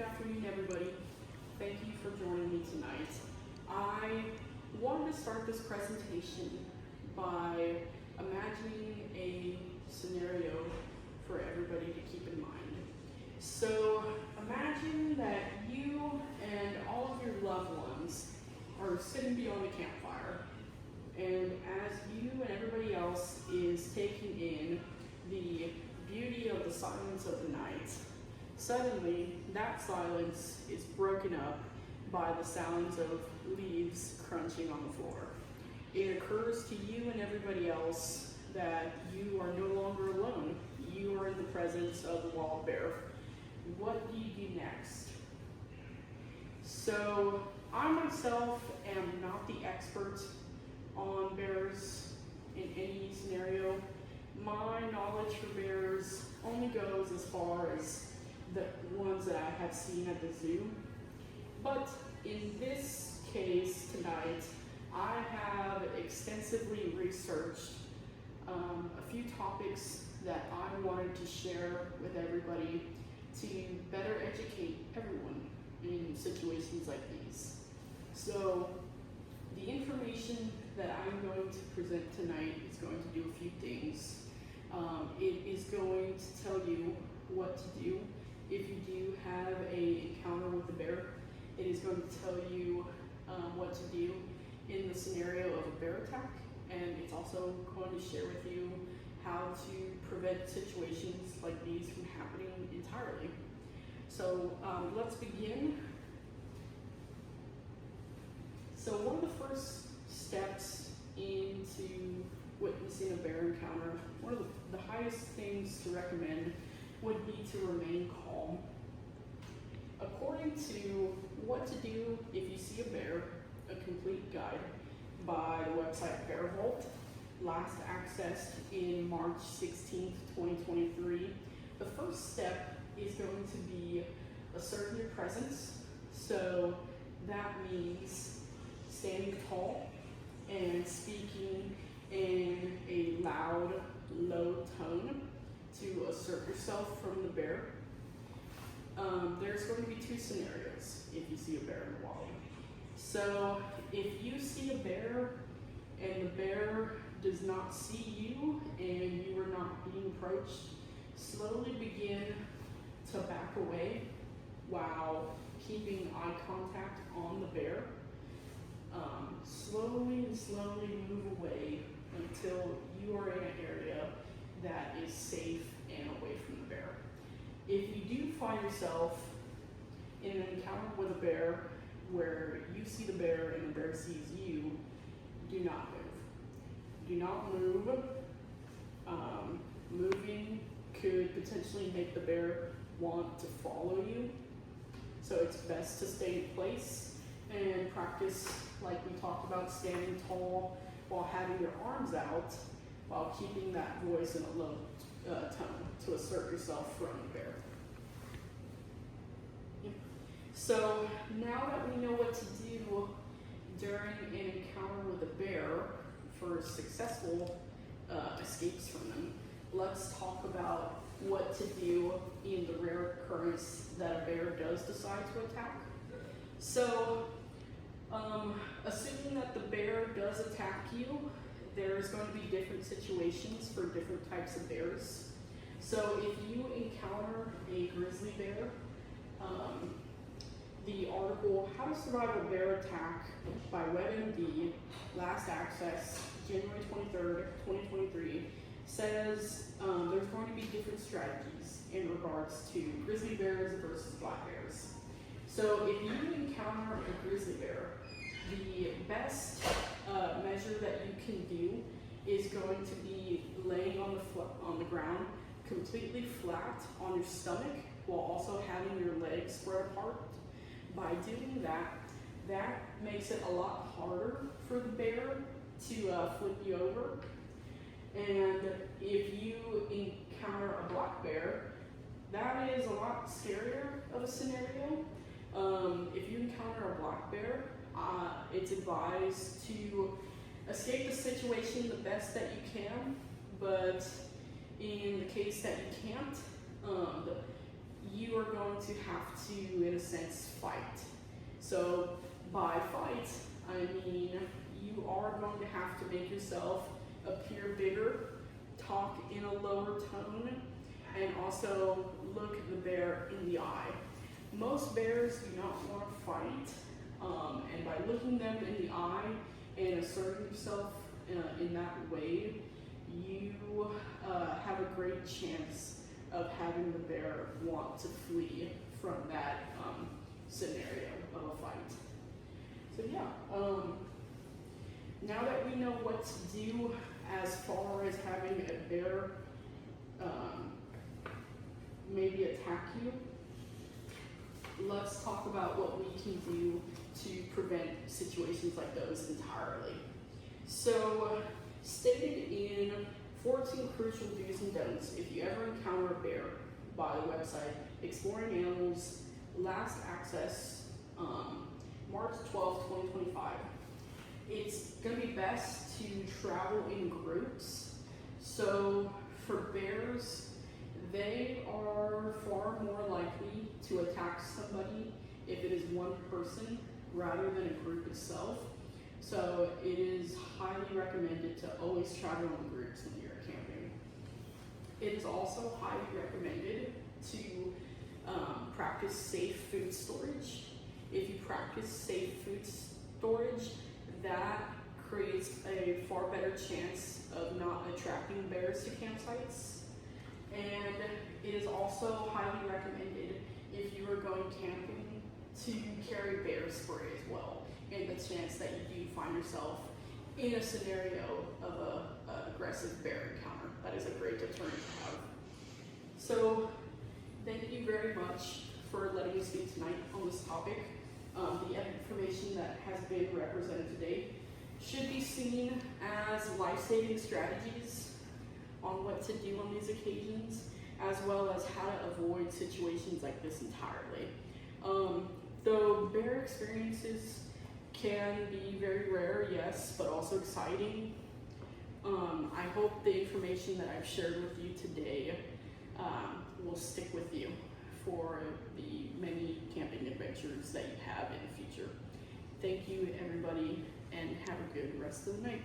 afternoon, everybody. Thank you for joining me tonight. I wanted to start this presentation by imagining a scenario for everybody to keep in mind. So imagine that you and all of your loved ones are sitting beyond a campfire, and as you and everybody else is taking in the beauty of the silence of the night, suddenly that silence is broken up by the sounds of leaves crunching on the floor. It occurs to you and everybody else that you are no longer alone. You are in the presence of a wild bear. What do you do next? So I myself am not the expert on bears in any scenario. My knowledge for bears only goes as far as the ones that I have seen at the zoo. But in this case tonight, I have extensively researched a few topics that I wanted to share with everybody to better educate everyone in situations like these. So the information that I'm going to present tonight is going to do a few things. It is going to tell you what to do if you do have an encounter with a bear. It is going to tell you what to do in the scenario of a bear attack, and it's also going to share with you how to prevent situations like these from happening entirely. So let's begin. So one of the first steps into witnessing a bear encounter, one of the highest things to recommend would be to remain calm. According to What to Do If You See a Bear, a complete guide by the website Bear Vault, last accessed in March 16th, 2023, the first step is going to be asserting your presence. So that means standing tall and speaking in a loud, low tone to assert yourself from the bear. There's going to be two scenarios if you see a bear in the wild. So if you see a bear and the bear does not see you and you are not being approached, slowly begin to back away while keeping eye contact on the bear. Slowly and slowly move away until you are in an area that is safe and away from the bear. If you do find yourself in an encounter with a bear where you see the bear and the bear sees you, do not move. Do not move. Moving could potentially make the bear want to follow you. So it's best to stay in place and practice, like we talked about, standing tall while having your arms out, while keeping that voice in a low tone to assert yourself from the bear. So now that we know what to do during an encounter with a bear for successful escapes from them, let's talk about what to do in the rare occurrence that a bear does decide to attack. So assuming that the bear does attack you, there's going to be different situations for different types of bears. So if you encounter a grizzly bear, the article How to Survive a Bear Attack by WebMD, last access January 23rd, 2023, says there's going to be different strategies in regards to grizzly bears versus black bears. So if you encounter a grizzly bear, the best measure that you can do is going to be laying on the ground completely flat on your stomach while also having your legs spread apart. By doing that, that makes it a lot harder for the bear to flip you over. And if you encounter a black bear, that is a lot scarier of a scenario. If you encounter a black bear, it's advised to escape the situation the best that you can, but in the case that you can't, you are going to have to, in a sense, fight. So by fight, I mean you are going to have to make yourself appear bigger, talk in a lower tone, and also look the bear in the eye. Most bears do not want to fight, and by looking them in the eye and asserting yourself in that way, you have a great chance of having the bear want to flee from that scenario of a fight. So yeah, now that we know what to do as far as having a bear maybe attack you, let's talk about what we can do to prevent situations like those entirely. So, stated in 14 crucial do's and don'ts if you ever encounter a bear by the website Exploring Animals, last access March 12, 2025. It's going to be best to travel in groups. So for bears, they are far more likely to attack somebody if it is one person rather than a group itself. So it is highly recommended to always travel in groups when you're camping. It is also highly recommended to practice safe food storage. If you practice safe food storage, that creates a far better chance of not attracting bears to campsites. And it is also highly recommended if you are going camping to carry bear spray as well, in the chance that you do find yourself in a scenario of an aggressive bear encounter. That is a great deterrent to have. So thank you very much for letting me speak tonight on this topic. The information that has been represented today should be seen as life-saving strategies on what to do on these occasions, as well as how to avoid situations like this entirely. Though bear experiences can be very rare, yes, but also exciting, I hope the information that I've shared with you today will stick with you for the many camping adventures that you have in the future. Thank you, everybody, and have a good rest of the night.